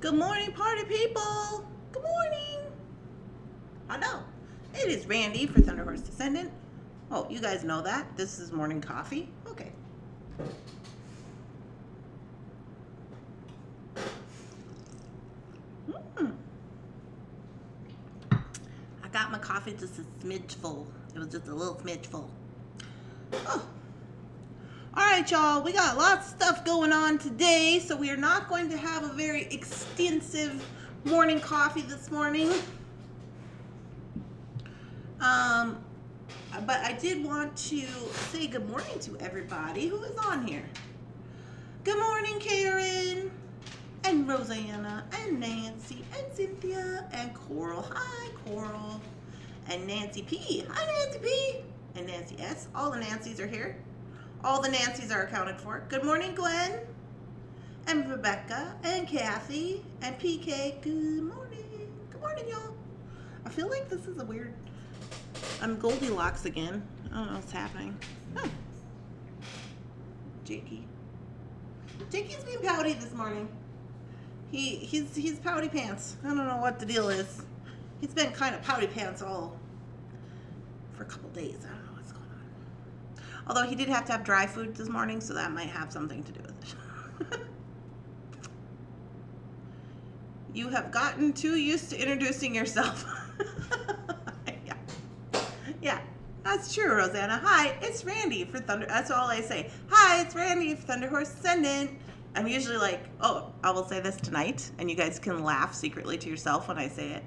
Good morning, party people. Good morning. Hello. It is Randy for Thunderhorse Descendant. Oh, you guys know that. This is morning coffee. Okay. I got my coffee just a smidge full. It was just a little smidge full. Oh. All right, y'all. We got lots of stuff going on today, so we are not going to have a very extensive morning coffee this morning. But I did want to say good morning to everybody who is on here. Good morning, Karen, and Rosanna, and Nancy, and Cynthia, and Coral. Hi, Coral. And Nancy P. Hi, Nancy P. And Nancy S. All the Nancys are here. All the Nancys are accounted for. Good morning, Gwen, and Rebecca, and Kathy, and PK. Good morning. Good morning, y'all. I feel like this is a weird... I'm Goldilocks again. I don't know what's happening. Oh. Jakey. Jakey's being pouty this morning. He's pouty pants. I don't know what the deal is. He's been kind of pouty pants all for a couple days. I don't know what's going on. Although he did have to have dry food this morning, so that might have something to do with it. You have gotten too used to introducing yourself. Yeah, that's true, Rosanna. Hi, it's Randy for Thunder. That's all I say. Hi, it's Randy for Thunderhorse Descendant. I'm usually like, oh, I will say this tonight, and you guys can laugh secretly to yourself when I say it.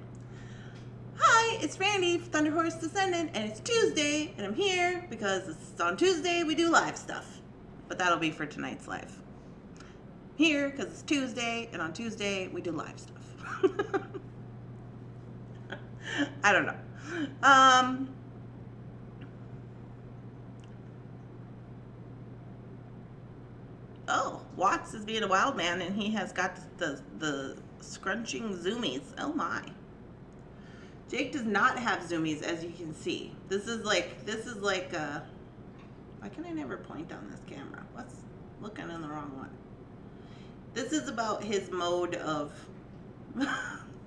Hi, it's Randy for Thunderhorse Descendant, and it's Tuesday, and I'm here because it's on Tuesday we do live stuff. But that'll be for tonight's live. Here because it's Tuesday, and on Tuesday we do live stuff. I don't know. Oh, Watts is being a wild man, and he has got the scrunching zoomies. Oh my. Jake does not have zoomies, as you can see. This is like why can I never point on this camera? What's looking in the wrong one? This is about his mode of,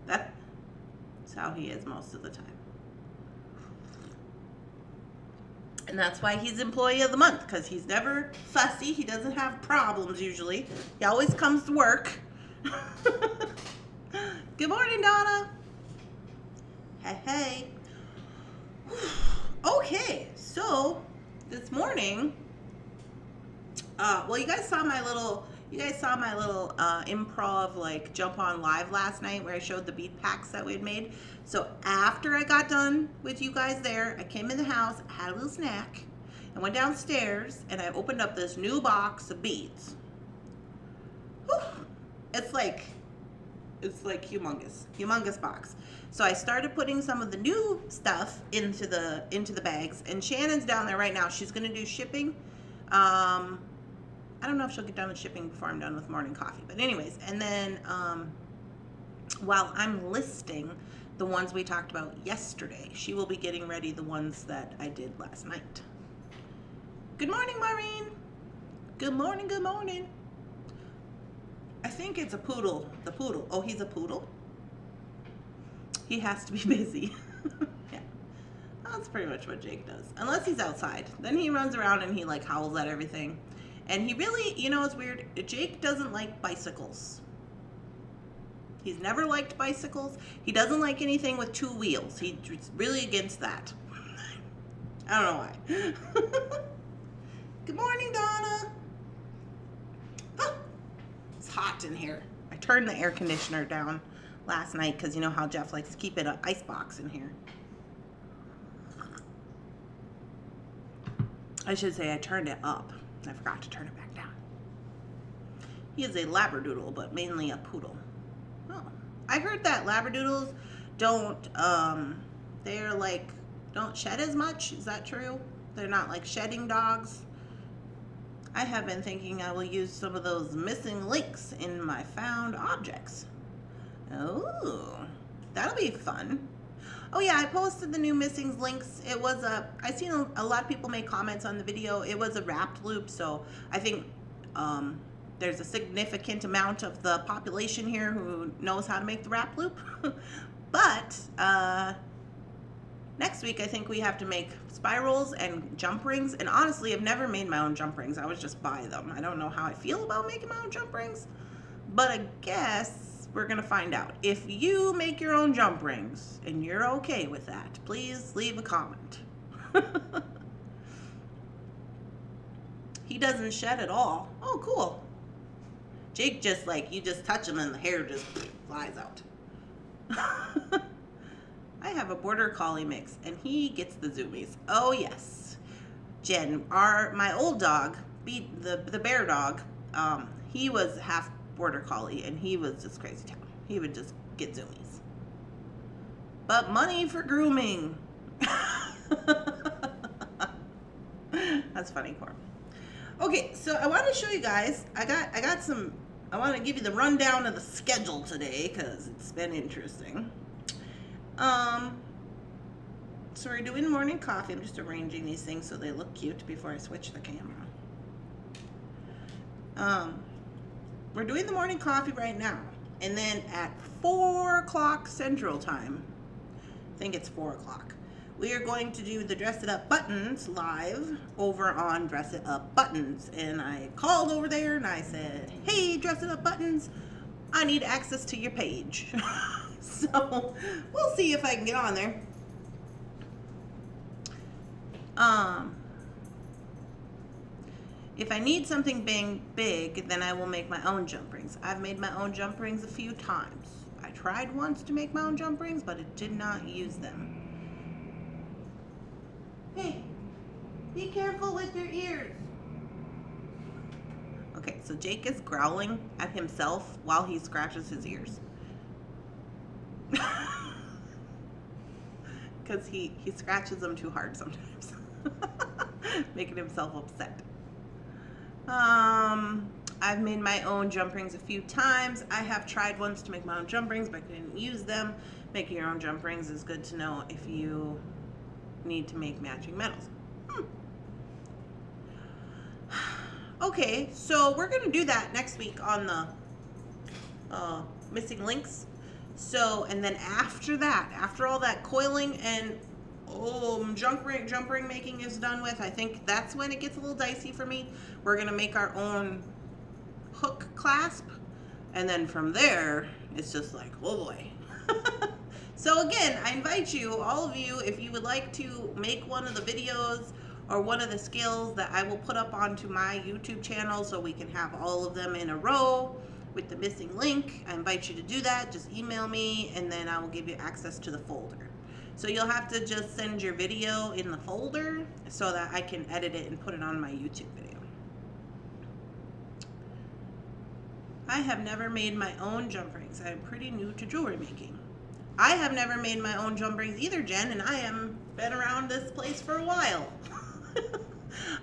that's how he is most of the time. And that's why he's Employee of the Month, because he's never fussy. He doesn't have problems usually. He always comes to work. Good morning, Donna. Hey, hey. Okay, so this morning, well, you guys saw my little improv like jump on live last night where I showed the bead packs that we had made. So after I got done with you guys there, I came in the house, had a little snack, and went downstairs, and I opened up this new box of beads. Whew. It's like humongous box. So I started putting some of the new stuff into the bags, and Shannon's down there right now. She's gonna do shipping. I don't know if she'll get done with shipping before I'm done with morning coffee, but anyways, and then while I'm listing the ones we talked about yesterday, she will be getting ready the ones that I did last night. Good morning, Maureen. Good morning, good morning. I think it's a poodle. The poodle. Oh, he's a poodle? He has to be busy. Yeah. That's pretty much what Jake does. Unless he's outside. Then he runs around and he like howls at everything. And he really, you know, it's weird. Jake doesn't like bicycles. He's never liked bicycles. He doesn't like anything with two wheels. He's really against that. I don't know why. Good morning, Donna. Oh, it's hot in here. I turned the air conditioner down last night because you know how Jeff likes to keep it an icebox in here. I should say I turned it up. I forgot to turn it back down. He is a labradoodle, but mainly a poodle. Oh, I heard that labradoodles don't shed as much. Is that true? They're not like shedding dogs. I have been thinking I will use some of those missing links in my found objects. Oh, that'll be fun. Oh yeah, I posted the new missing links. It was I seen a lot of people make comments on the video. It was a wrapped loop, so I think there's a significant amount of the population here who knows how to make the wrap loop. But next week I think we have to make spirals and jump rings. And honestly, I've never made my own jump rings. I always just buy them. I don't know how I feel about making my own jump rings, but I guess we're gonna find out. If you make your own jump rings and you're okay with that, please leave a comment. He doesn't shed at all. Oh, cool. Jake just like, you just touch him and the hair just flies out. I have a border collie mix and he gets the zoomies. Oh yes. Jen, my old dog, the bear dog, he was half border collie and he was just crazy town. He would just get zoomies. But money for grooming. That's funny, Corp. Okay, so I want to show you guys, I want to give you the rundown of the schedule today because it's been interesting. So we're doing morning coffee. I'm just arranging these things so they look cute before I switch the camera. We're doing the morning coffee right now. And then at 4 o'clock Central Time, I think it's 4 o'clock, we are going to do the Dress It Up Buttons live over on Dress It Up Buttons. And I called over there and I said, hey, Dress It Up Buttons, I need access to your page. So we'll see if I can get on there. If I need something big, then I will make my own jump rings. I've made my own jump rings a few times. I tried once to make my own jump rings, but it did not use them. Hey, be careful with your ears. Okay, so Jake is growling at himself while he scratches his ears. Because he scratches them too hard sometimes. Making himself upset. I've made my own jump rings a few times. I have tried once to make my own jump rings, but I didn't use them. Making your own jump rings is good to know if you need to make matching metals. Okay, so we're gonna do that next week on the missing links. And then after that, after all that coiling and jump ring making is done with, I think that's when it gets a little dicey for me. We're gonna make our own hook clasp, and then from there it's just like, oh boy. So again, I invite you, all of you, if you would like to make one of the videos or one of the skills that I will put up onto my YouTube channel so we can have all of them in a row with the missing link, I invite you to do that. Just email me and then I will give you access to the folder. So you'll have to just send your video in the folder so that I can edit it and put it on my YouTube video. I have never made my own jump rings. I'm pretty new to jewelry making. I have never made my own jump rings either, Jen, and I am been around this place for a while.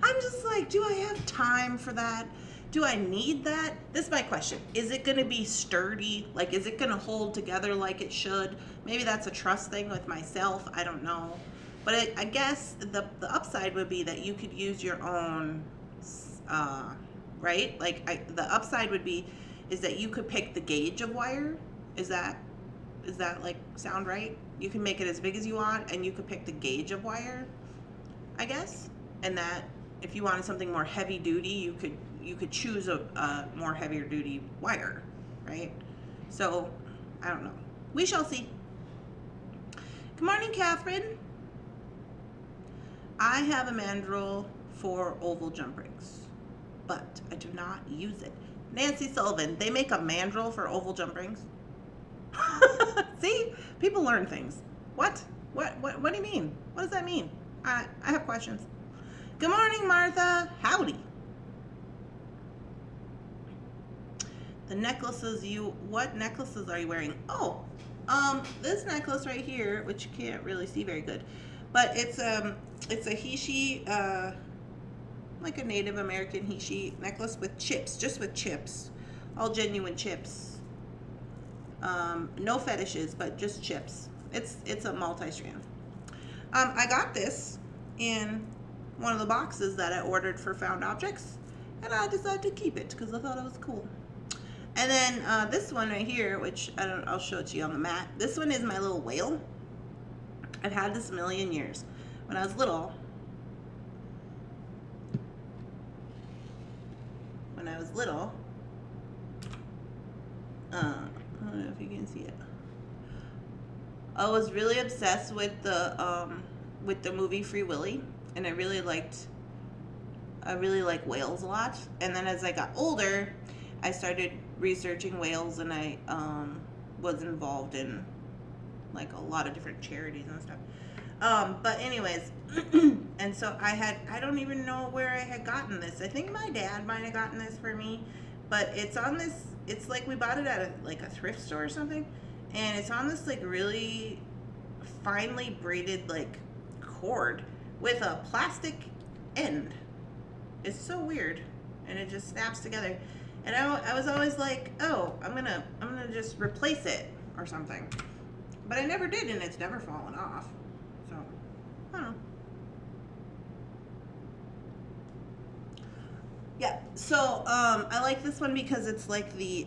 I'm just like, do I have time for that? Do I need that? This is my question. Is it going to be sturdy? Like, is it going to hold together like it should? Maybe that's a trust thing with myself. I don't know. But I guess the upside would be that you could use your own, right? Like, the upside would be is that you could pick the gauge of wire. Is that like sound right? You can make it as big as you want and you could pick the gauge of wire, I guess. And that if you wanted something more heavy duty, you could choose a more heavier duty wire, right? So I don't know. We shall see. Good morning, Catherine. I have a mandrel for oval jump rings, but I do not use it. Nancy Sullivan, they make a mandrel for oval jump rings? See, people learn things. What do you mean? What does that mean? I have questions. Good morning, Martha. Howdy. The necklaces what necklaces are you wearing? Oh, this necklace right here, which you can't really see very good, but it's a he-she, like a Native American he-she necklace with chips, just with chips, all genuine chips. No fetishes, but just chips. It's a multi-strand. I got this in one of the boxes that I ordered for Found Objects, and I decided to keep it because I thought it was cool. And then this one right here, which I'll show it to you on the mat. This one is my little whale. I've had this a million years. When I was little, I don't know if you can see it. I was really obsessed with the movie Free Willy, and I really like whales a lot. And then as I got older, I started researching whales, and I was involved in like a lot of different charities and stuff. But anyways, and so I don't even know where I had gotten this. I think my dad might have gotten this for me, but it's on this, it's like we bought it at like a thrift store or something, and it's on this like really finely braided like cord with a plastic end. It's so weird, and it just snaps together. And I was always like, oh, I'm gonna just replace it or something, but I never did, and it's never fallen off. So I don't know. Yeah, so I like this one because it's like the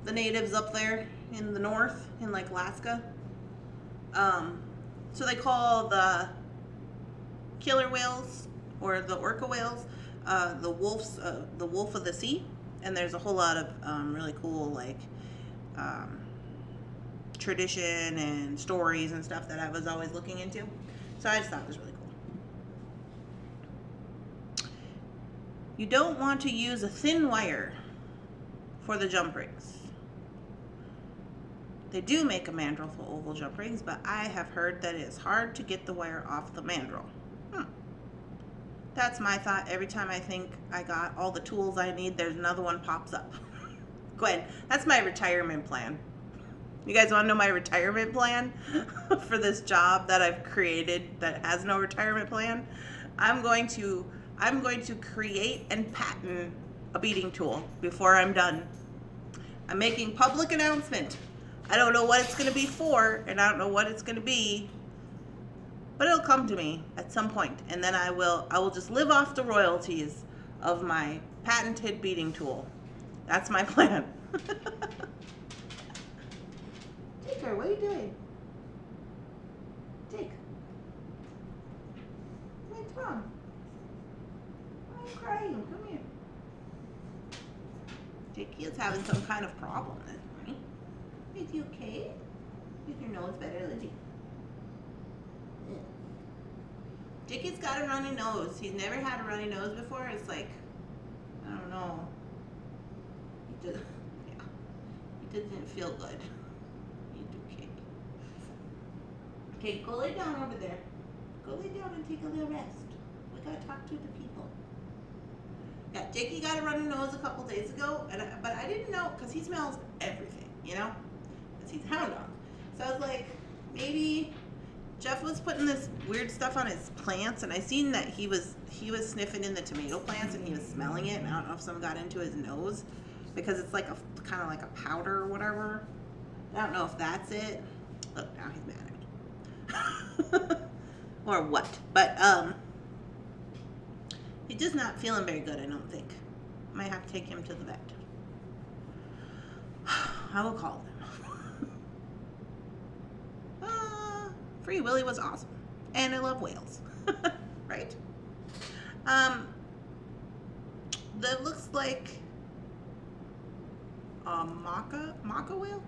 natives up there in the north, in like Alaska. So they call the killer whales or the orca whales the wolf of the sea. And there's a whole lot of really cool like tradition and stories and stuff that I was always looking into. So I just thought it was really cool. You don't want to use a thin wire for the jump rings. They do make a mandrel for oval jump rings, but I have heard that it is hard to get the wire off the mandrel. That's my thought. Every time I think I got all the tools I need, there's another one pops up. Gwen, that's my retirement plan. You guys want to know my retirement plan for this job that I've created that has no retirement plan? I'm going to create and patent a beading tool before I'm done. I'm making public announcement. I don't know what it's going to be for, and I don't know what it's going to be, but it'll come to me at some point, and then I will just live off the royalties of my patented beading tool. That's my plan. Take her. What are you doing? Take. What's wrong? Why are you crying? Come here. Jakey is having some kind of problem this morning. Is you okay? Is your nose better, Lizzie? Yeah. Jakey's got a runny nose. He's never had a runny nose before. It's like, I don't know. He doesn't feel good. He's okay. Okay, go lay down over there. Go lay down and take a little rest. We gotta talk to the people. Yeah, Jakey got a runny nose a couple days ago, but I didn't know, because he smells everything, you know? Because he's a hound dog. So I was like, maybe Jeff was putting this weird stuff on his plants, and I seen that he was sniffing in the tomato plants, and he was smelling it, and I don't know if some got into his nose, because it's like a kind of like a powder or whatever. I don't know if that's it. Look, now he's mad at me. Or what. But he's just not feeling very good, I don't think. Might have to take him to the vet. I will call them. Free Willy was awesome. And I love whales. Right? That looks like a maca whale?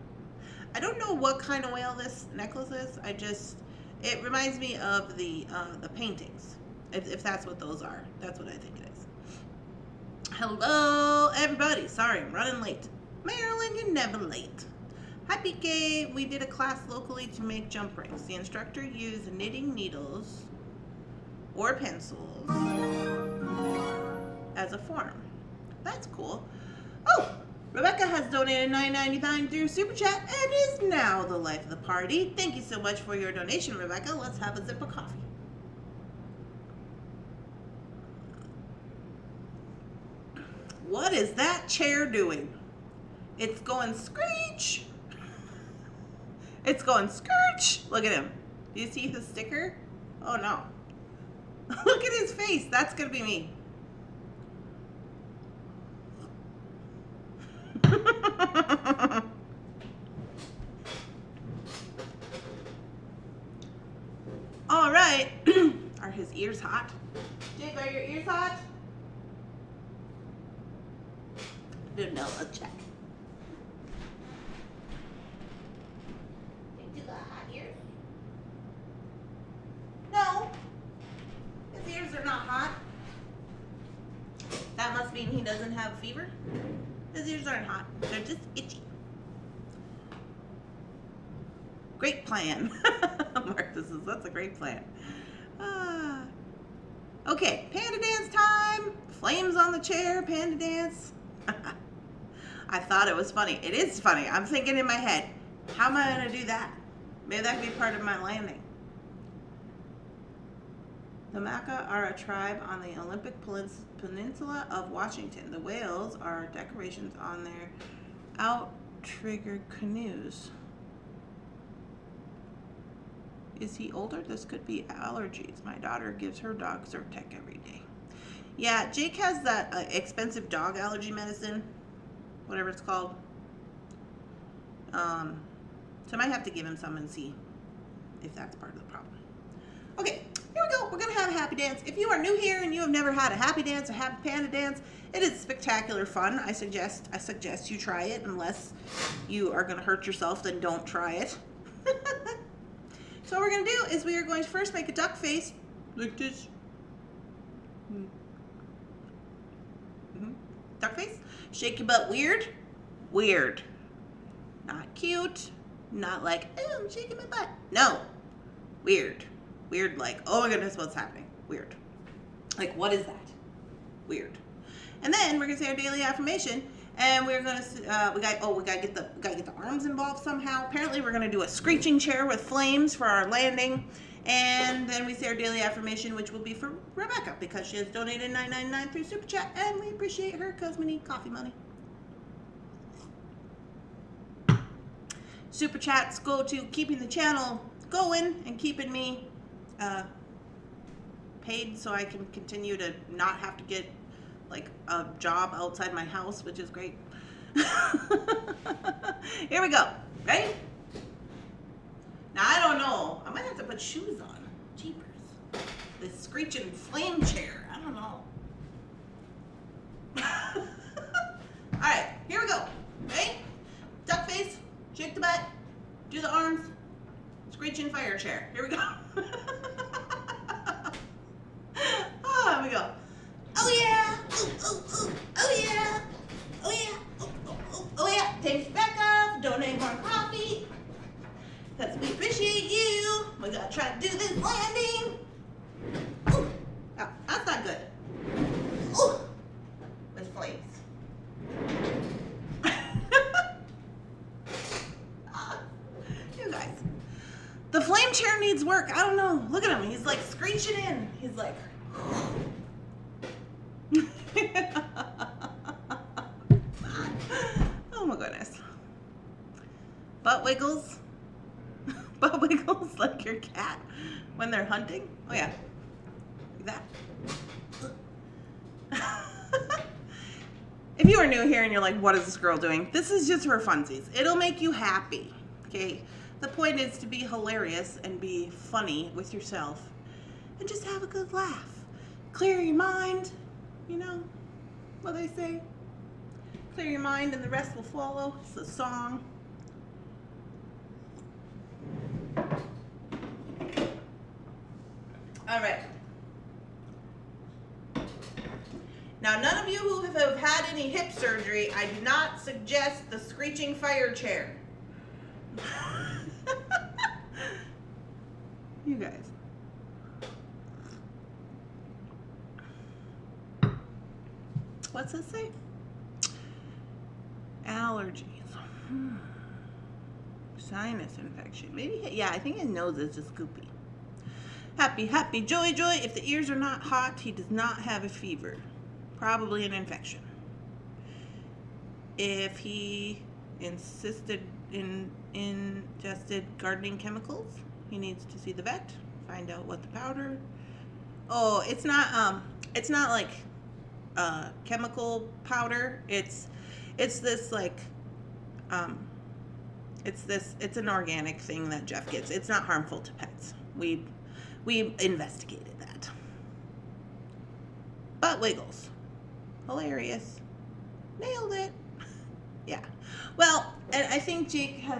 I don't know what kind of whale this necklace is. It reminds me of the paintings. If that's what those are. That's what I think it is. Hello, everybody. Sorry, I'm running late. Marilyn, you're never late. Hi, PK. We did a class locally to make jump rings. The instructor used knitting needles or pencils as a form. That's cool. Oh, Rebecca has donated $9.99 through Super Chat and is now the life of the party. Thank you so much for your donation, Rebecca. Let's have a sip of coffee. What is that chair doing? It's going screech. It's going screech. Look at him. Do you see his sticker? Oh no. Look at his face. That's going to be me. All right. Are his ears hot? Jake, are your ears hot? No, let's check. Jake, do you got hot ears? No. His ears are not hot. That must mean he doesn't have a fever. His ears aren't hot. They're just itchy. Great plan. Mark, that's a great plan. Okay, panda dance time. Flames on the chair, panda dance. I thought it was funny. It is funny. I'm thinking in my head, how am I going to do that? Maybe that could be part of my landing. The Maca are a tribe on the Olympic Peninsula of Washington. The whales are decorations on their outrigger canoes. Is he older? This could be allergies. My daughter gives her dog Zyrtec every day. Yeah, Jake has that expensive dog allergy medicine, whatever it's called. So I might have to give him some and see if that's part of the problem. Okay, here we go. We're going to have a happy dance. If you are new here and you have never had a happy dance, a happy panda dance, it is spectacular fun. I suggest you try it. Unless you are going to hurt yourself, then don't try it. So what we're going to do is we are going to first make a duck face like this. Duck face. Shake your butt weird. Weird. Not cute. Not like, oh, I'm shaking my butt. No. Weird. Weird like, oh my goodness, what's happening? Weird. Like, what is that? Weird. And then we're going to say our daily affirmation. And we're gonna we gotta get the arms involved somehow. Apparently we're gonna do a screeching chair with flames for our landing, and then we say our daily affirmation, which will be for Rebecca because she has donated $9.99 through Super Chat, and we appreciate her because we need coffee money. Super Chats go to keeping the channel going and keeping me paid so I can continue to not have to get like a job outside my house, which is great. Here we go. Ready? Now I don't know. I might have to put shoes on. Jeepers. This screeching flame chair. I don't know. All right, here we go. Ready? Duck face. Shake the butt. Do the arms. Screeching fire chair. Here we go. Oh, here we go. Oh yeah! Ooh, ooh, ooh. Oh yeah! Oh yeah! Oh, oh, oh, oh yeah! Take back off. Donate more coffee. Because we appreciate you. We gotta try to do this landing. Ooh. Oh, that's not good. Ooh. With flames. You guys. The flame chair needs work. I don't know. Look at him. He's like screeching in. He's like... Oh my goodness. Butt wiggles. Butt wiggles like your cat when they're hunting. Oh yeah. Like that. If you are new here and you're like, what is this girl doing? This is just for funsies. It'll make you happy. Okay? The point is to be hilarious and be funny with yourself and just have a good laugh. Clear your mind. You know what they say? Clear your mind and the rest will follow. It's a song. All right. Now, none of you who have had any hip surgery, I do not suggest the screeching fire chair. You guys. What's this say? Allergies. Sinus infection. Maybe, yeah, I think his nose is just goopy. Happy, happy, joy, joy. If the ears are not hot, he does not have a fever. Probably an infection. If he ingested gardening chemicals, he needs to see the vet. Find out what the powder. Oh, it's not like chemical powder. It's It's this like, it's an organic thing that Jeff gets. It's not harmful to pets. We investigated that. Butt wiggles. Hilarious. Nailed it. Yeah. Well, and I think Jake has,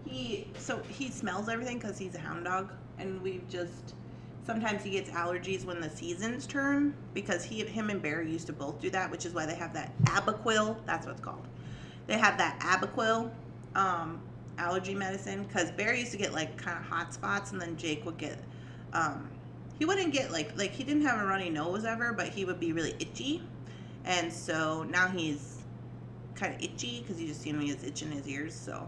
he smells everything because he's a hound dog, and sometimes he gets allergies when the seasons turn, because him and Bear used to both do that, which is why they have that Abaquil, that's what it's called. They have that Abaquil allergy medicine, because Bear used to get like kind of hot spots, and then Jake would get, he wouldn't get like he didn't have a runny nose ever, but he would be really itchy, and so now he's kind of itchy because you just see him, he has itch in his ears. So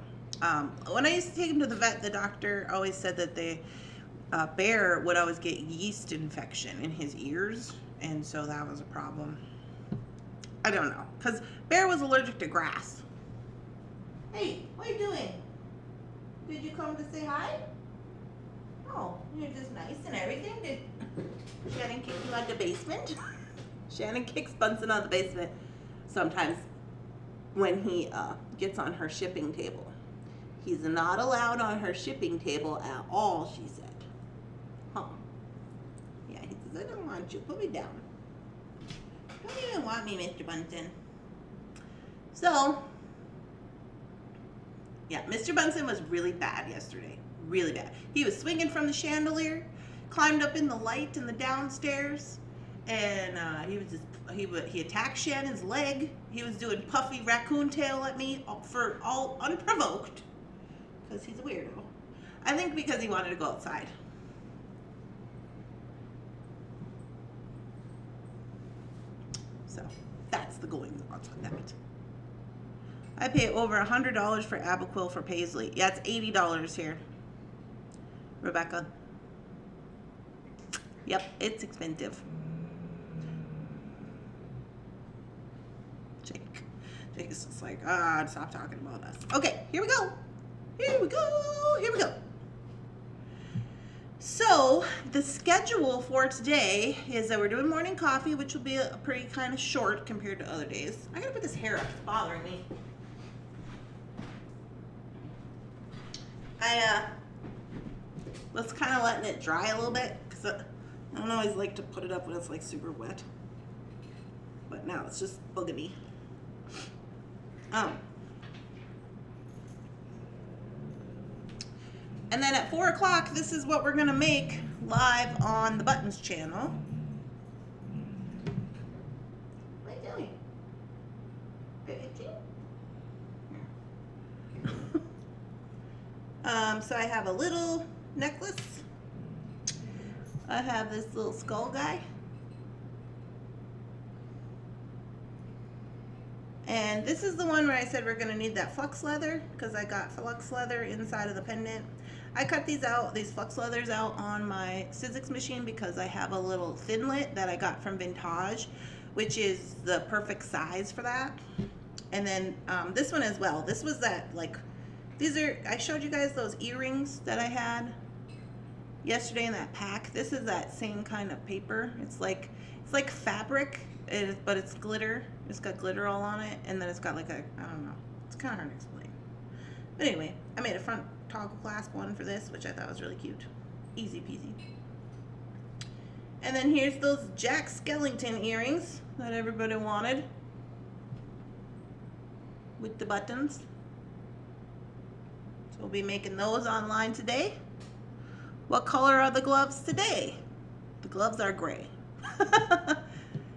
when I used to take him to the vet, the doctor always said that Bear would always get yeast infection in his ears, and so that was a problem. I don't know, because Bear was allergic to grass. Hey, what are you doing? Did you come to say hi? Oh, you're just nice and everything. Did Shannon kick you out the basement? Shannon kicks Bunsen out of the basement sometimes when he gets on her shipping table. He's not allowed on her shipping table at all, she said. Huh. Yeah, he says, I don't want you. Put me down. Don't even want me, Mr. Bunsen. So, yeah, Mr. Bunsen was really bad yesterday. Really bad. He was swinging from the chandelier, climbed up in the light in the downstairs, and he attacked Shannon's leg. He was doing puffy raccoon tail at me for all unprovoked, because he's a weirdo. I think because he wanted to go outside. So that's the goings on that. I pay over $100 for Abaquil for Paisley. Yeah, it's $80 here, Rebecca. Yep, it's expensive. Jake is just like, stop talking about us. Okay, here we go. Here we go. Here we go. So the schedule for today is that we're doing morning coffee, which will be a pretty kind of short compared to other days. I gotta put this hair up, it's bothering me. I was kind of letting it dry a little bit, because I don't always like to put it up when it's like super wet. But now it's just bugging me. And then at 4 o'clock, this is what we're gonna make live on the Buttons channel. What are you doing? Are you itching? So I have a little necklace. I have this little skull guy. And this is the one where I said we're gonna need that flux leather, because I got flux leather inside of the pendant. I cut these flux leathers out on my Sizzix machine because I have a little thinlet that I got from Vintage, which is the perfect size for that. And then this one as well. This was that, like, I showed you guys those earrings that I had yesterday in that pack. This is that same kind of paper. It's like fabric, but it's glitter. It's got glitter all on it, and then it's got like I don't know. It's kind of hard to explain. But anyway, I made a front toggle clasp one for this, which I thought was really cute. Easy peasy. And then here's those Jack Skellington earrings that everybody wanted with the buttons. So we'll be making those online today. What color are the gloves today? The gloves are gray.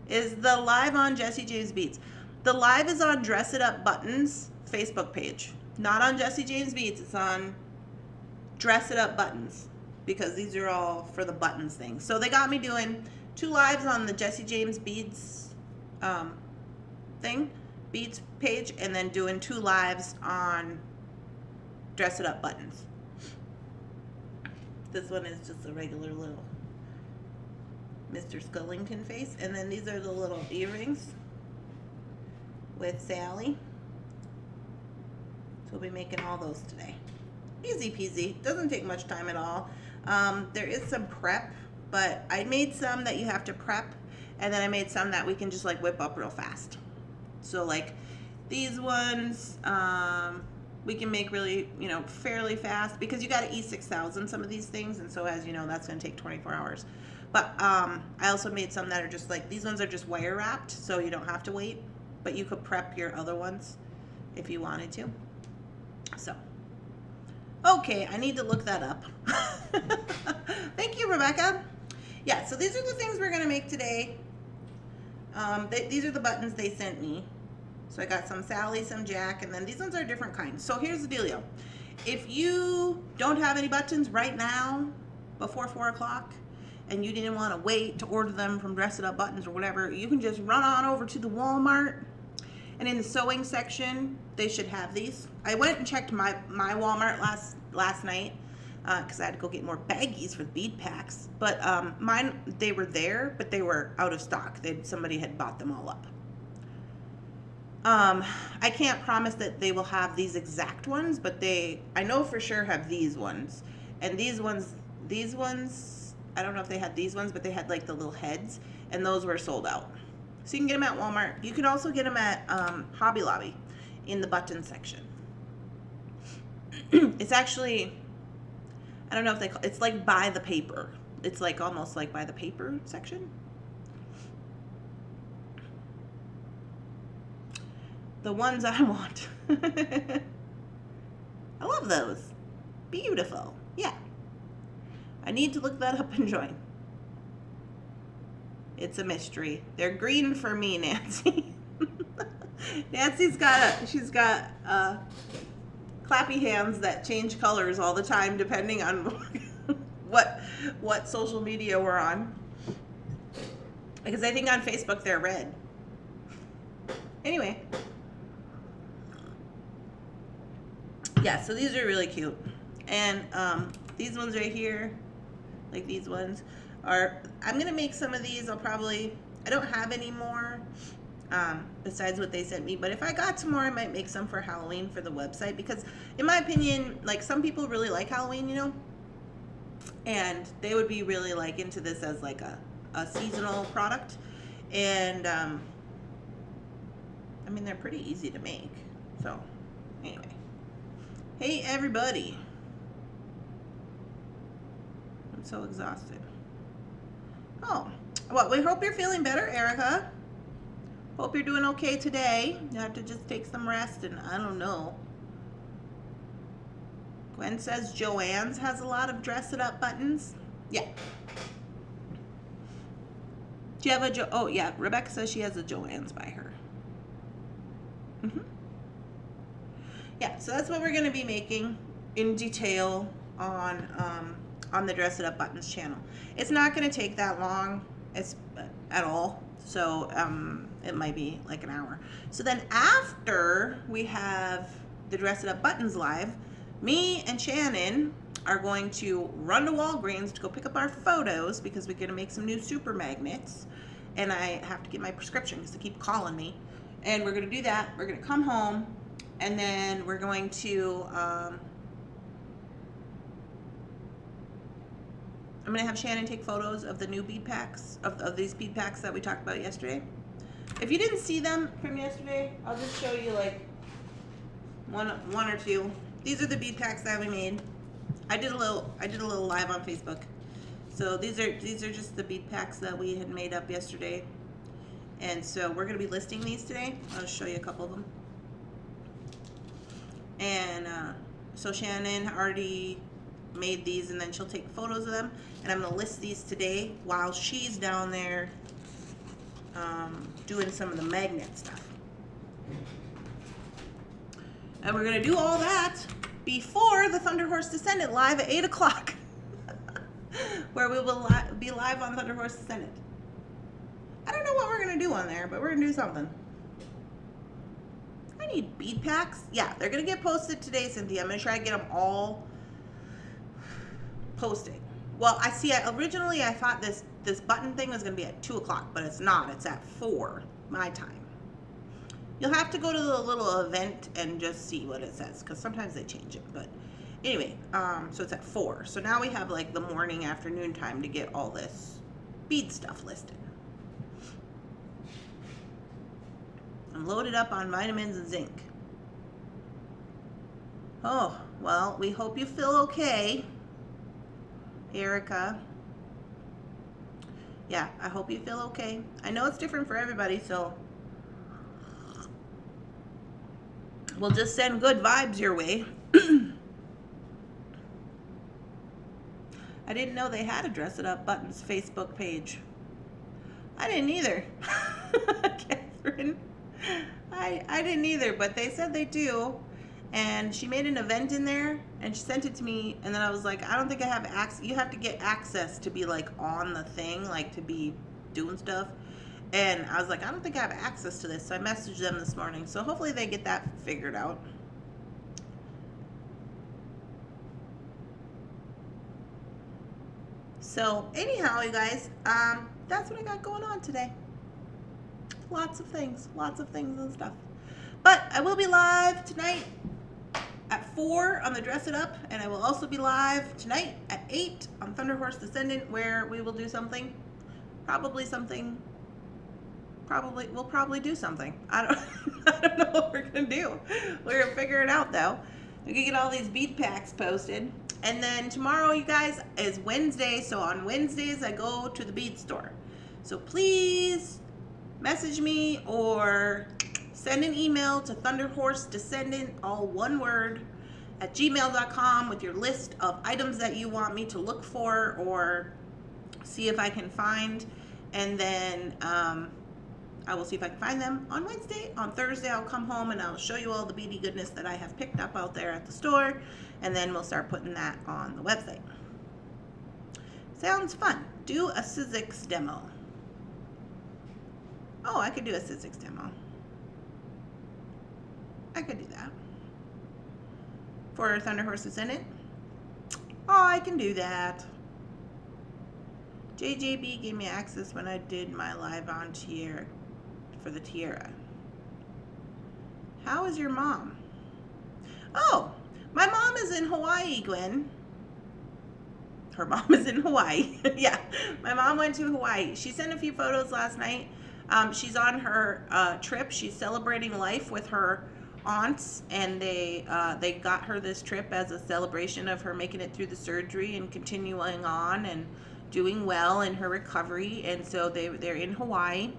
Is the live on Jesse James Beats? The live is on Dress It Up Buttons Facebook page. Not on Jesse James Beats, it's on Dress It Up Buttons, because these are all for the buttons thing. So they got me doing 2 lives on the Jesse James Beats Beats page, and then doing 2 lives on Dress It Up Buttons. This one is just a regular little Mr. Skellington face, and then these are the little earrings with Sally. So we'll be making all those today. Easy peasy. Doesn't take much time at all. There is some prep, but I made some that you have to prep, and then I made some that we can just like whip up real fast. So like these ones, we can make really, you know, fairly fast because you got to E6000 some of these things, and so as you know, that's going to take 24 hours. But I also made some that are just like, these ones are just wire wrapped, so you don't have to wait, but you could prep your other ones if you wanted to. So, okay, I need to look that up. Thank you, Rebecca. Yeah, so these are the things we're going to make today. These are the buttons they sent me. So I got some Sally, some Jack, and then these ones are different kinds. So here's the dealio. If you don't have any buttons right now before 4 o'clock and you didn't want to wait to order them from Dress It Up Buttons or whatever, you can just run on over to the Walmart, and in the sewing section they should have these. I went and checked my Walmart last night because I had to go get more baggies for the bead packs, but mine, they were there, but they were out of stock. Somebody had bought them all up. I can't promise that they will have these exact ones, but I know for sure have these ones. And these ones, I don't know if they had these ones, but they had like the little heads, and those were sold out. So you can get them at Walmart. You can also get them at Hobby Lobby in the button section. It's actually, I don't know if it's like by the paper. It's like almost like by the paper section. The ones I want. I love those. Beautiful. Yeah. I need to look that up and join. It's a mystery. They're green for me, Nancy. Nancy's she's got clappy hands that change colors all the time depending on what social media we're on. Because I think on Facebook they're red. Anyway. Yeah, so these are really cute. And these ones right here, like these ones, I'm going to make some of these. I don't have any more besides what they sent me. But if I got some more, I might make some for Halloween for the website. Because in my opinion, like some people really like Halloween, you know. And they would be really like into this as like a seasonal product. And I mean, they're pretty easy to make. So anyway. Hey everybody. I'm so exhausted. Oh, well, we hope you're feeling better, Erica. Hope you're doing okay today. You have to just take some rest, and I don't know. Gwen says Joann's has a lot of Dress It Up buttons. Yeah. Do you have oh yeah, Rebecca says she has a Joann's by her. Yeah, so that's what we're going to be making in detail on the Dress It Up Buttons channel. It's not going to take that long at all, so it might be like an hour. So then after we have the Dress It Up Buttons live, me and Shannon are going to run to Walgreens to go pick up our photos because we're going to make some new super magnets, and I have to get my prescription because they keep calling me. And we're going to do that. We're going to come home. And then we're going to, I'm going to have Shannon take photos of the new bead packs, of these bead packs that we talked about yesterday. If you didn't see them from yesterday, I'll just show you like one or two. These are the bead packs that we made. I did a little live on Facebook. So these are just the bead packs that we had made up yesterday. And so we're going to be listing these today. I'll just show you a couple of them. And so Shannon already made these, and then she'll take photos of them, and I'm going to list these today while she's down there doing some of the magnet stuff. And we're going to do all that before the Thunderhorse Descendant live at 8 o'clock, where we will be live on Thunderhorse Descendant. I don't know what we're going to do on there, but we're going to do something. I need bead packs. Yeah, they're going to get posted today, Cynthia. I'm going to try to get them all posted. Well, originally I thought this button thing was going to be at 2 o'clock, but it's not. It's at 4 my time. You'll have to go to the little event and just see what it says, because sometimes they change it. But anyway, so it's at 4. So now we have like the morning, afternoon time to get all this bead stuff listed. I'm I'm loaded up on vitamins and zinc. Oh, well, we hope you feel okay, Erica. Yeah, I hope you feel okay. I know it's different for everybody, so we'll just send good vibes your way. I didn't know they had a Dress It Up Buttons Facebook page. I didn't either. Catherine. I didn't either, but they said they do. And she made an event in there and she sent it to me, and then I was like, I don't think I have access. You have to get access to be like on the thing, like to be doing stuff. And I was like, I don't think I have access to this. So I messaged them this morning. So hopefully they get that figured out. So anyhow, you guys, that's what I got going on today. Lots of things and stuff. But I will be live tonight at 4 on the Dress It Up, and I will also be live tonight at 8 on Thunderhorse Descendant, where we will do something. We'll probably do something. I don't know what we're gonna do. We're gonna figure it out though. We can get all these bead packs posted. And then tomorrow, you guys, is Wednesday. So on Wednesdays, I go to the bead store. So please message me or send an email to Thunderhorse Descendant, all one word, at gmail.com with your list of items that you want me to look for or see if I can find. And then I will see if I can find them on Wednesday. On Thursday, I'll come home and I'll show you all the beady goodness that I have picked up out there at the store. And then we'll start putting that on the website. Sounds fun. Do a Sizzix demo. Oh, I could do a Sizzix demo. I could do that. For Thunderhorse Descendant. Oh, I can do that. JJB gave me access when I did my live on tiara for the tiara. How is your mom? Oh, my mom is in Hawaii, Gwen. Her mom is in Hawaii. Yeah, my mom went to Hawaii. She sent a few photos last night. She's on her trip. She's celebrating life with her aunts, and they got her this trip as a celebration of her making it through the surgery and continuing on and doing well in her recovery. And so they're in Hawaii.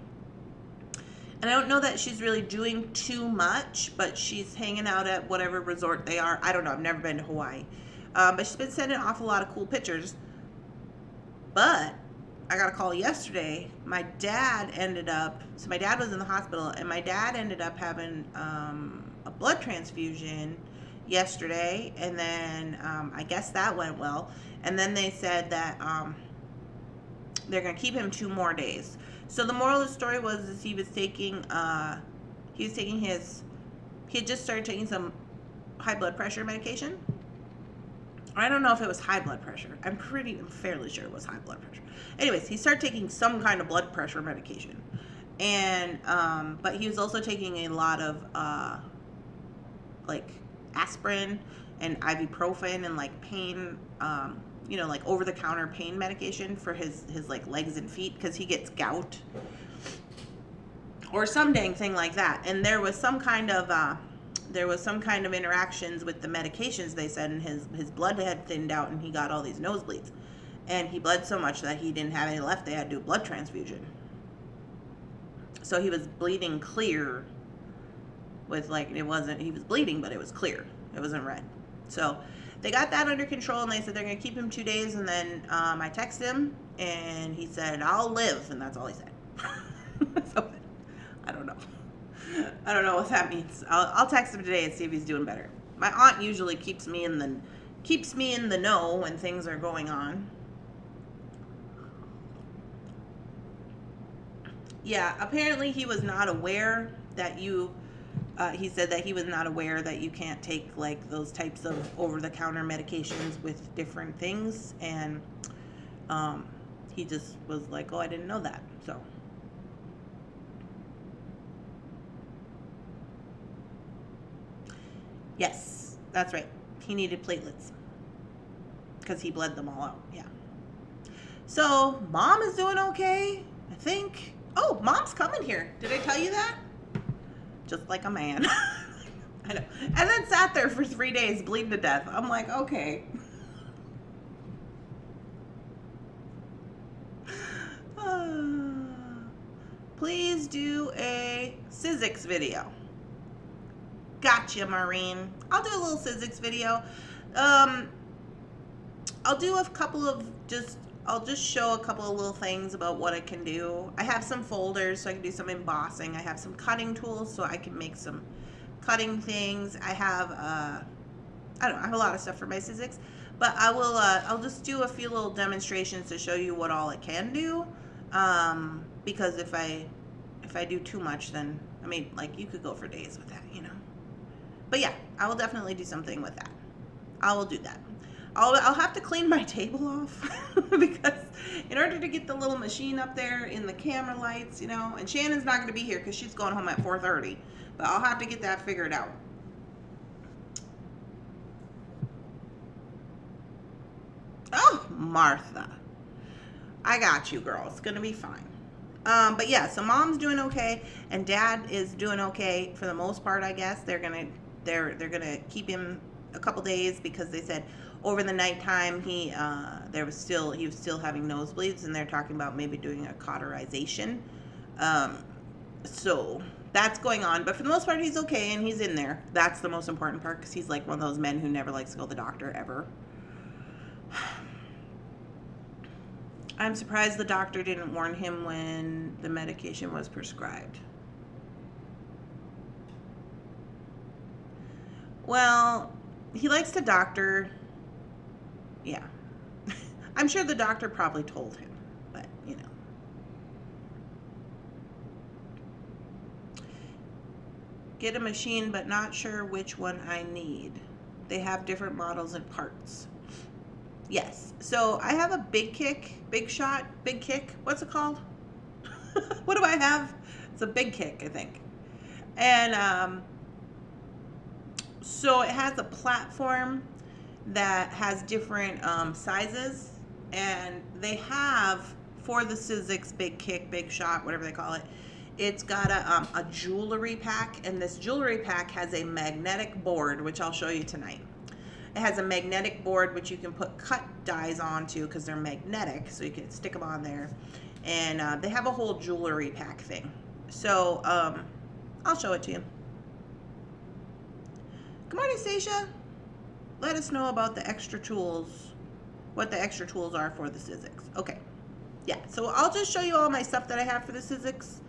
And I don't know that she's really doing too much, but she's hanging out at whatever resort they are. I don't know. I've never been to Hawaii. But she's been sending off a lot of cool pictures. But I got a call yesterday. My dad so my dad was in the hospital, and my dad ended up having a blood transfusion yesterday. And then I guess that went well. And then they said that they're going to keep him 2 more days. So the moral of the story was he had just started taking some high blood pressure medication. I don't know if it was high blood pressure. I'm fairly sure it was high blood pressure. Anyways, he started taking some kind of blood pressure medication. And, but he was also taking a lot of, like aspirin and ibuprofen and like pain, like over-the-counter pain medication for his like legs and feet, because he gets gout or some dang thing like that. And there was some kind of interactions with the medications, they said, and his blood had thinned out and he got all these nosebleeds. And he bled so much that he didn't have any left. They had to do a blood transfusion. So he was bleeding clear with he was bleeding, but it was clear. It wasn't red. So they got that under control, and they said they're going to keep him 2 days. And then I texted him, and he said, I'll live. And that's all he said. So, I don't know. I don't know what that means. I'll text him today and see if he's doing better. My aunt usually keeps me in the know when things are going on. Yeah, apparently he was not aware that he said that he was not aware that you can't take like those types of over-the-counter medications with different things, and he just was like, oh, I didn't know that. So yes, that's right, he needed platelets because he bled them all out. Yeah. So mom is doing okay, I think. Oh, mom's coming here. Did I tell you that? just like a man. I know. And then sat there for 3 days bleeding to death. I'm like, okay. Please do a Sizzix video. Gotcha, Maureen. I'll do a little Sizzix video. I'll do a couple of I'll just show a couple of little things about what I can do. I have some folders so I can do some embossing. I have some cutting tools so I can make some cutting things. I have I have a lot of stuff for my Sizzix, but I will I'll just do a few little demonstrations to show you what all it can do. Because if I do too much, then I mean, like, you could go for days with that, you know. But yeah, I will definitely do something with that. I will do that. I'll have to clean my table off because in order to get the little machine up there in the camera lights, you know, and Shannon's not going to be here because she's going home at 4:30, but I'll have to get that figured out. Oh, Martha, I got you, girl. It's going to be fine. But yeah, so Mom's doing okay and Dad is doing okay for the most part, I guess. They're going to keep him a couple days because they said over the nighttime he was still having nosebleeds, and they're talking about maybe doing a cauterization. So that's going on, but for the most part he's okay and he's in there. That's the most important part, because he's like one of those men who never likes to go to the doctor ever. I'm surprised the doctor didn't warn him when the medication was prescribed. Well, he likes to doctor. Yeah. I'm sure the doctor probably told him, but you know. Get a machine, but not sure which one I need. They have different models and parts. Yes. So I have a big kick. What's it called? What do I have? It's a big kick, I think. And so it has a platform that has different sizes, and they have, for the Sizzix big kick, big shot, whatever they call it, it's got a jewelry pack, and this jewelry pack has a magnetic board, which I'll show you tonight. It has a magnetic board which you can put cut dies onto because they're magnetic, so you can stick them on there. And they have a whole jewelry pack thing. So I'll show it to you. Good morning, Stacia. Let us know about the extra tools, what the extra tools are for the Sizzix. Okay. Yeah, so I'll just show you all my stuff that I have for the Sizzix,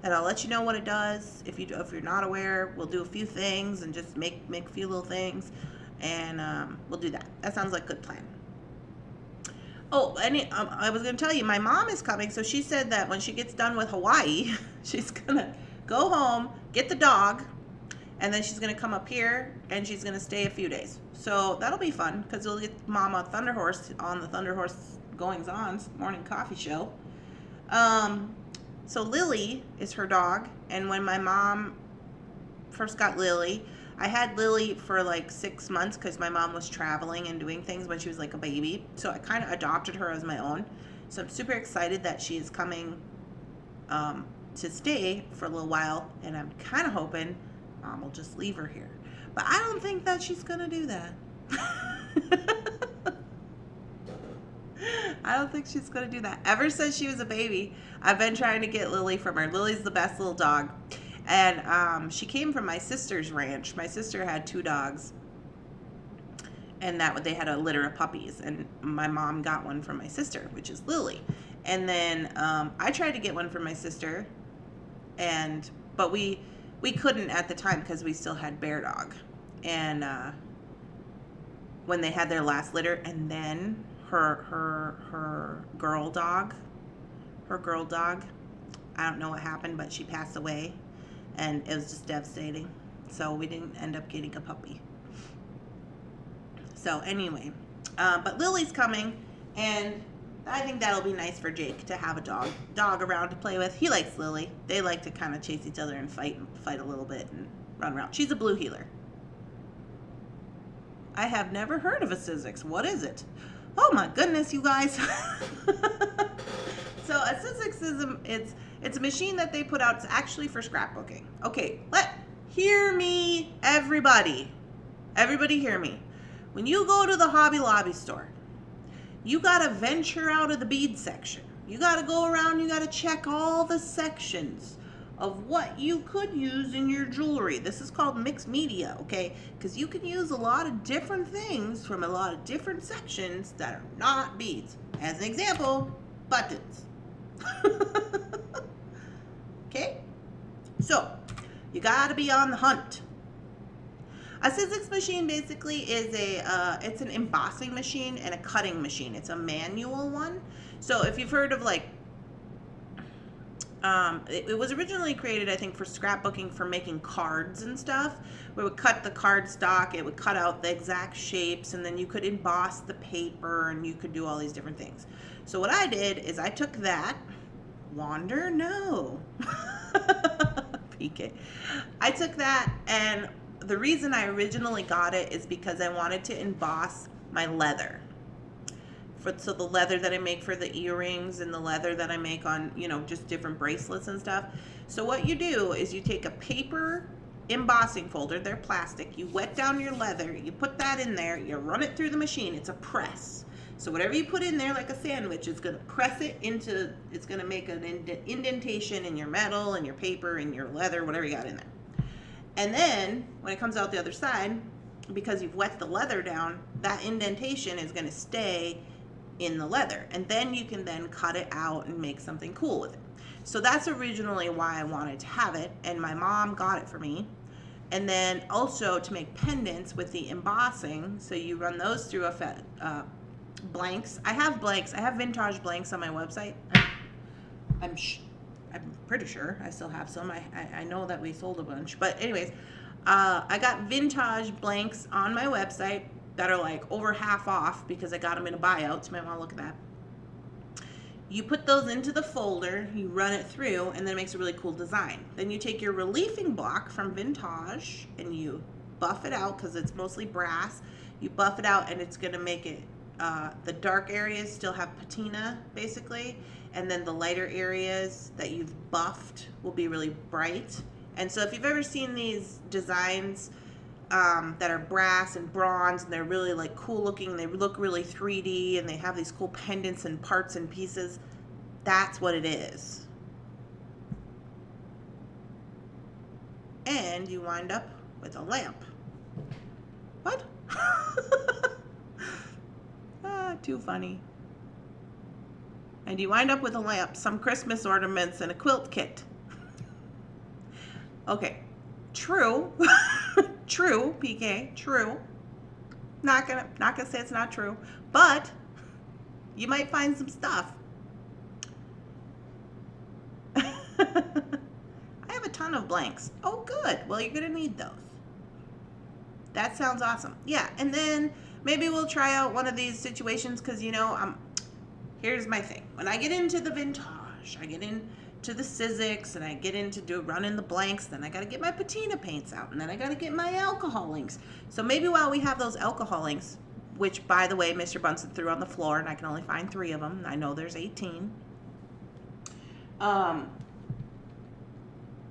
and I'll let you know what it does. If you're not aware, we'll do a few things and just make a few little things. And we'll do that. That sounds like a good plan. Oh, and I was going to tell you, my mom is coming, so she said that when she gets done with Hawaii, she's going to go home, get the dog, and then she's going to come up here, and she's going to stay a few days. So that'll be fun, because we'll get Mama Thunderhorse on the Thunderhorse Goings On morning coffee show. So Lily is her dog, and when my mom first got Lily, I had Lily for like 6 months because my mom was traveling and doing things when she was like a baby. So I kind of adopted her as my own. So I'm super excited that she is coming to stay for a little while. And I'm kind of hoping Mom will just leave her here. But I don't think that she's going to do that. I don't think she's going to do that. Ever since she was a baby, I've been trying to get Lily from her. Lily's the best little dog. And she came from my sister's ranch. My sister had 2 dogs, and they had a litter of puppies, and my mom got one from my sister, which is Lily. And then I tried to get one from my sister, but we couldn't at the time because we still had Bear Dog. And when they had their last litter, and then her girl dog, I don't know what happened, but she passed away. And it was just devastating. So we didn't end up getting a puppy. So anyway, but Lily's coming, and I think that'll be nice for Jake to have a dog around to play with. He likes Lily. They like to kind of chase each other and fight a little bit and run around. She's a blue heeler. I have never heard of a Sizzix. What is it? Oh my goodness, you guys. So a Sizzix is it's a machine that they put out. It's actually for scrapbooking. Okay, hear me, everybody. Everybody hear me. When you go to the Hobby Lobby store, you got to venture out of the bead section. You got to go around, you got to check all the sections of what you could use in your jewelry. This is called mixed media, okay? Because you can use a lot of different things from a lot of different sections that are not beads. As an example, buttons. Okay? So, you got to be on the hunt. A Sizzix machine basically is it's an embossing machine and a cutting machine. It's a manual one. So if you've heard of like, it was originally created, I think, for scrapbooking, for making cards and stuff. We would cut the card stock, it would cut out the exact shapes, and then you could emboss the paper, and you could do all these different things. So what I did is I took that, Wander, no, PK. I took that, and the reason I originally got it is because I wanted to emboss my leather. So the leather that I make for the earrings and the leather that I make on, you know, just different bracelets and stuff. So what you do is you take a paper embossing folder, they're plastic, you wet down your leather, you put that in there, you run it through the machine. It's a press. So whatever you put in there like a sandwich, it's going to press it into, it's going to make an indentation in your metal and your paper and your leather, whatever you got in there. And then when it comes out the other side, because you've wet the leather down, that indentation is going to stay in the leather, and then you can then cut it out and make something cool with it. So that's originally why I wanted to have it, and my mom got it for me. And then also to make pendants with the embossing, so you run those through a blanks. I have blanks. I have vintage blanks on my website. I'm pretty sure I still have some. I know that we sold a bunch, but anyways, I got vintage blanks on my website that are like over half off because I got them in a buyout, so you might want to look at that. You put those into the folder, you run it through, and then it makes a really cool design. Then you take your reliefing block from vintage and you buff it out, because it's mostly brass. You buff it out and it's going to make it, the dark areas still have patina basically, and then the lighter areas that you've buffed will be really bright. And so if you've ever seen these designs that are brass and bronze, and they're really like cool looking, they look really 3D, and they have these cool pendants and parts and pieces, that's what it is. And you wind up with a lamp. What? Too funny. And you wind up with a lamp, some Christmas ornaments, and a quilt kit. Okay, true. True, PK, true. Not gonna say it's not true, but you might find some stuff. I have a ton of blanks. Oh, good. Well, you're gonna need those. That sounds awesome. Yeah, and then maybe we'll try out one of these situations, because, you know, here's my thing. When I get into the vintage, I get into the Sizzix, and I get into running the blanks, then I got to get my patina paints out, and then I got to get my alcohol inks. So maybe while we have those alcohol inks, which, by the way, Mr. Bunsen threw on the floor, and I can only find 3 of them. I know there's 18.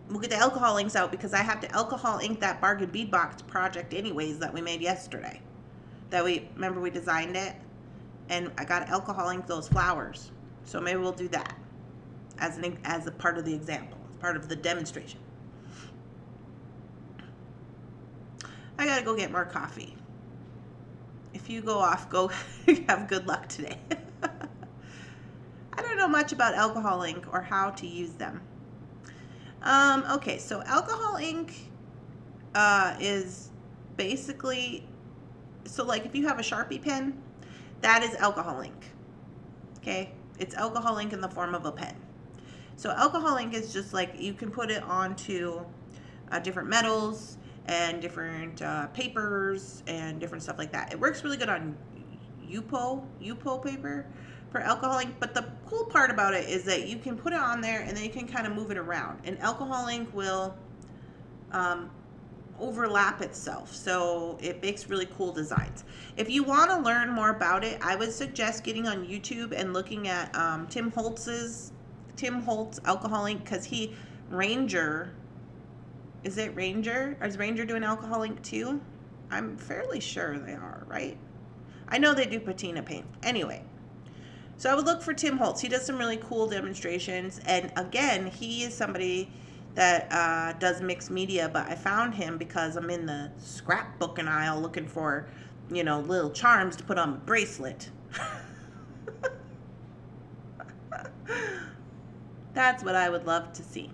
We'll get the alcohol inks out, because I have to alcohol ink that bargain bead box project anyways that we made yesterday. Remember we designed it, and I got to alcohol ink those flowers. So maybe we'll do that as a part of the example, as part of the demonstration. I gotta go get more coffee. If you go off, go have good luck today. I don't know much about alcohol ink or how to use them. Okay, so alcohol ink is basically, so like if you have a Sharpie pen, that is alcohol ink. Okay, it's alcohol ink in the form of a pen. So alcohol ink is just like, you can put it onto different metals and different papers and different stuff like that. It works really good on UPO paper for alcohol ink, but the cool part about it is that you can put it on there and then you can kind of move it around, and alcohol ink will overlap itself, so it makes really cool designs. If you want to learn more about it, I would suggest getting on YouTube and looking at Tim Holtz alcohol ink, because Ranger Is it Ranger? Is Ranger doing alcohol ink too? I'm fairly sure they are, right? I know they do patina paint. Anyway, so I would look for Tim Holtz. He does some really cool demonstrations. And again, he is somebody that does mixed media, but I found him because I'm in the scrapbooking aisle looking for, you know, little charms to put on a bracelet. That's what I would love to see.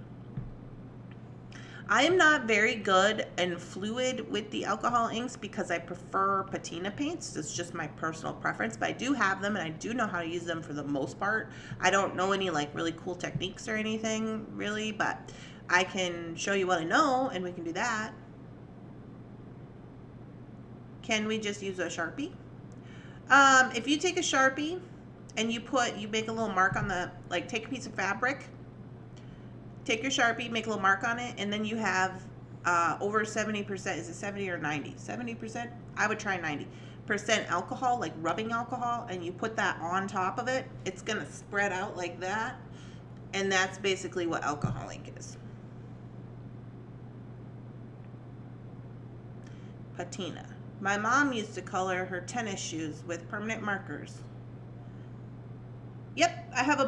I am not very good and fluid with the alcohol inks because I prefer patina paints. It's just my personal preference, but I do have them and I do know how to use them for the most part. I don't know any like really cool techniques or anything really, but I can show you what I know and we can do that. Can we just use a Sharpie? If you take a Sharpie and you make a little mark on the, like take a piece of fabric, take your Sharpie, make a little mark on it, and then you have over 70%, is it 70 or 90? 70%? I would try 90% alcohol, like rubbing alcohol, and you put that on top of it. It's going to spread out like that, and that's basically what alcohol ink is. Patina. My mom used to color her tennis shoes with permanent markers. Yep, I have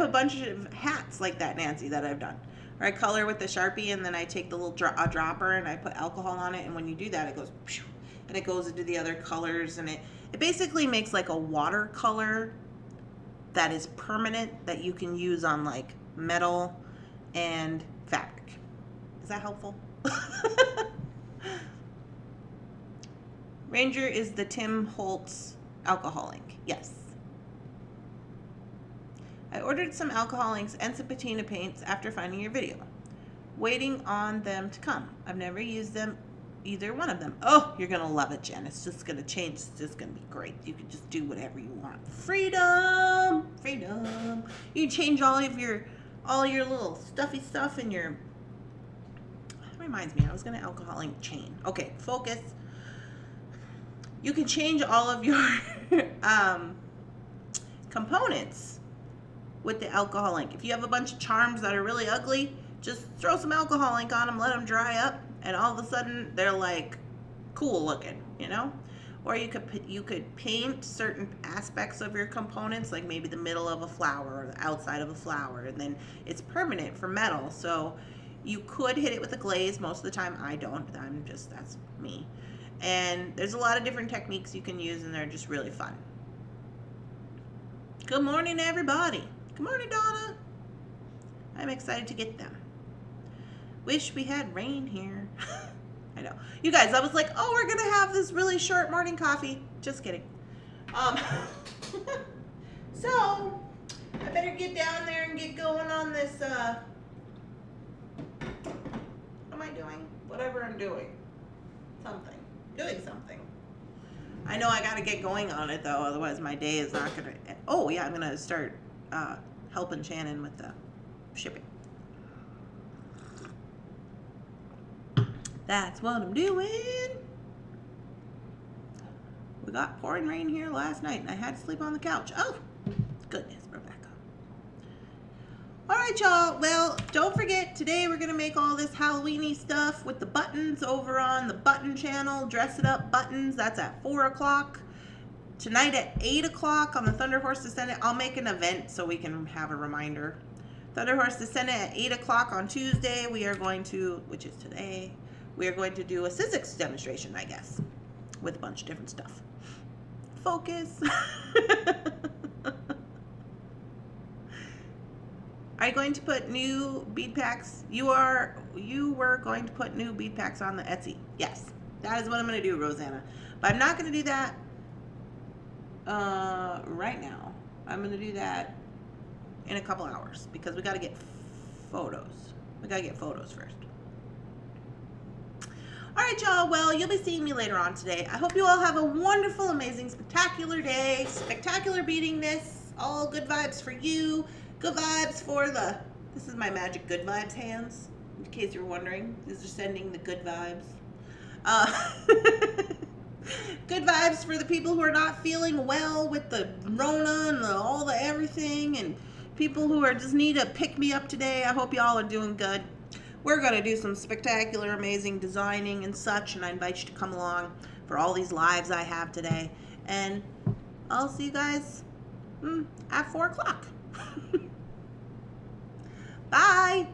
a bunch of hats like that, Nancy, that I've done. Or I color with the Sharpie and then I take the little dropper and I put alcohol on it, and when you do that it goes and it goes into the other colors, and it basically makes like a watercolor that is permanent that you can use on like metal and fabric. Is that helpful? Ranger is the Tim Holtz alcohol ink. Yes. I ordered some alcohol inks and some patina paints after finding your video. Waiting on them to come. I've never used them, either one of them. Oh, you're going to love it, Jen. It's just going to change. It's just going to be great. You can just do whatever you want. Freedom! Freedom! You can change all your little stuffy stuff in your... That reminds me, I was going to alcohol ink chain. Okay, focus. You can change all of your components with the alcohol ink. If you have a bunch of charms that are really ugly, just throw some alcohol ink on them, let them dry up, and all of a sudden they're like cool looking, you know? Or you could paint certain aspects of your components, like maybe the middle of a flower or the outside of a flower, and then it's permanent for metal. So you could hit it with a glaze. Most of the time I don't. That's me. And there's a lot of different techniques you can use, and they're just really fun. Good morning, everybody. Good morning, Donna. I'm excited to get them. Wish we had rain here. I know. You guys, I was like, oh, we're going to have this really short morning coffee. Just kidding. So, I better get down there and get going on this, what am I doing? Whatever I'm doing. Something. Doing something. I know I got to get going on it, though. Otherwise, my day is not going to... Oh, yeah, I'm going to start helping Shannon with the shipping. That's what I'm doing. We got pouring rain here last night, and I had to sleep on the couch. Oh, goodness, Rebecca. All right, y'all. Well, don't forget, today we're going to make all this Halloween-y stuff with the buttons over on the button channel. Dress It Up buttons. That's at 4 o'clock. Tonight at 8 o'clock on the Thunderhorse Descendant. I'll make an event so we can have a reminder. Thunderhorse Descendant at 8 o'clock on Tuesday. We are going to, which is today, we are going to do a Sizzix demonstration, I guess, with a bunch of different stuff. Focus. Are you going to put new bead packs? You were going to put new bead packs on the Etsy. Yes, that is what I'm going to do, Rosanna. But I'm not going to do that right now. I'm going to do that in a couple hours because we got to get photos. We got to get photos first. All right, y'all. Well, you'll be seeing me later on today. I hope you all have a wonderful, amazing, spectacular day. Spectacular beadingness. All good vibes for you. Good vibes for the... This is my magic good vibes hands, in case you're wondering. These are sending the good vibes. Good vibes for the people who are not feeling well with the Rona and all the everything, and people who are just need a pick me up today. I hope y'all are doing good. we're going to do some spectacular, amazing designing and such, and I invite you to come along for all these lives I have today. And I'll see you guys at 4 o'clock. Bye.